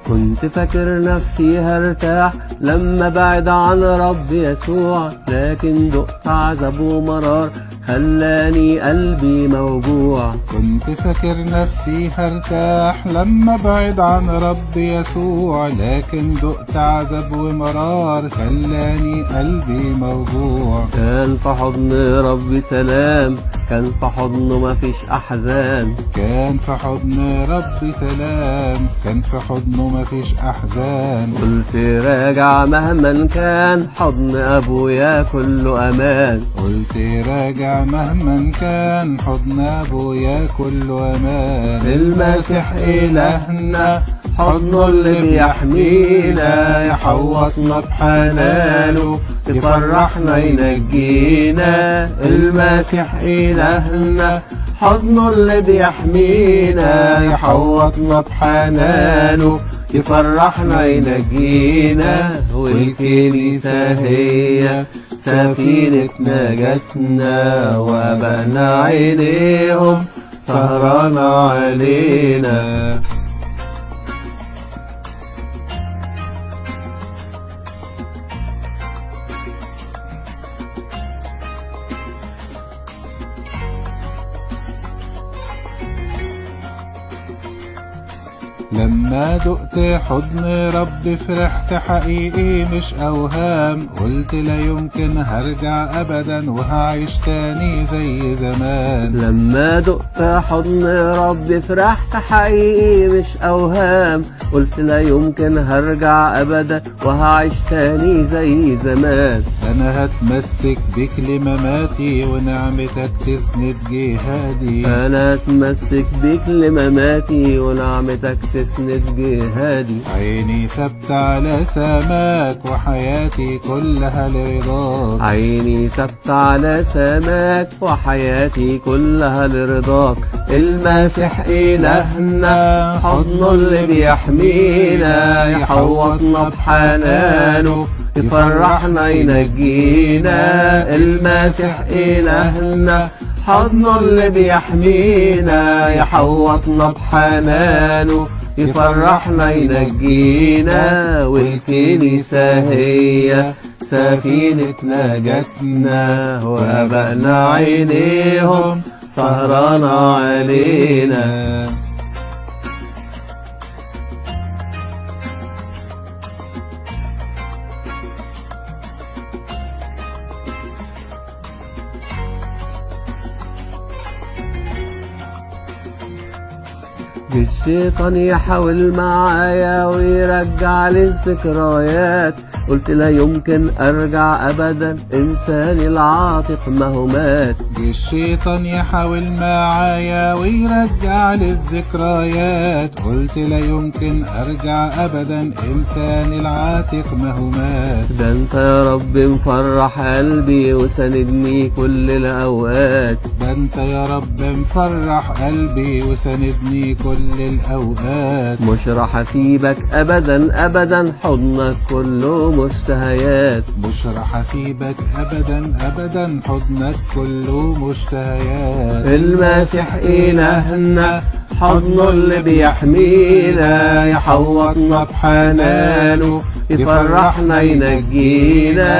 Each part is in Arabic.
كنت فاكر نفسي هرتاح لما بعد عن رب يسوع، لكن دقت عذاب ومرار خلاني قلبي موجوع. كنت فاكر نفسي هرتاح لما بعد عن رب يسوع، لكن دقت عذاب ومرار خلاني قلبي موجوع. كان في حضن ربي سلام، كان في حضنه مفيش أحزان. كان في حضن ربي سلام، كان في حضنه مفيش أحزان. قلت راجع مهما كان، حضن أبويا كله أمان. قلت راجع مهما كان، حضن أبويا كله أمان. المسيح إلهنا حضنه اللي بيحمينا، يحوطنا بحنانه يفرحنا ينجينا. المسيح إلهنا حضنه اللي بيحمينا، يحوطنا بحنانه يفرحنا ينجينا. والكنيسة هي سفينة نجاتنا، وابائنا عينيهم سهرانة علينا. لما دقت حضن رب فرحت حقيقي مش أوهام. قلت لا يمكن هرجع أبدا وهعيش تاني زي زمان. لما دقت حضن ربي فرحت حقيقي مش أوهام. قلت لا يمكن هرجع أبدا وهعيش تاني زي زمان. أنا هتمسك بك لمماتي ونعمتك تسند جهادي. أنا هتمسك بك لمماتي ونعمتك تسند جهادي. عيني ثابتة على سماك وحياتي كلها لرضاك. عيني ثابتة على سماك وحياتي كلها لرضاك. المسيح إلهنا حضنه اللي بيحمينا، يحوطنا بحنانه يفرحنا ينجينا. المسيح إلهنا حضنه اللي بيحمينا، يحوطنا بحنانه يفرحنا ينجينا. والكنيسة هي سفينة نجاتنا، وابائنا عينيهم سهرانة علينا. الشيطان يحاول معايا ويرجع لي الذكريات. قلت لا يمكن ارجع ابدا، انساني العاتق ما هو مات. الشيطان يحاول معايا ويرجع لي الذكريات. قلت لا يمكن ارجع ابدا، انساني العاتق ما هو مات. ده انت يا رب مفرح قلبي وساندني كل الاوقات. ده انت يا رب مفرح قلبي وساندني كل الاوقات. مش راح اسيبك ابدا ابدا، حضنك كله مشتهيات. مش راح اسيبك ابدا ابدا، حضنك كله مشتهيات. المسيح إلهنا حضنه اللي بيحمينا، يحوطنا بحنانه يفرحنا ينجينا.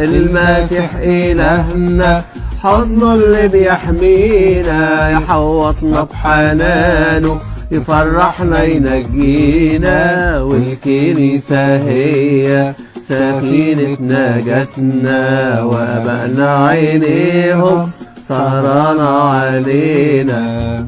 المسيح إلهنا حضنه اللي بيحمينا، يحوطنا بحنانه يفرحنا ينجينا. والكنيسة هي سفينة نجاتنا، وابائنا عينيهم سهرانة علينا.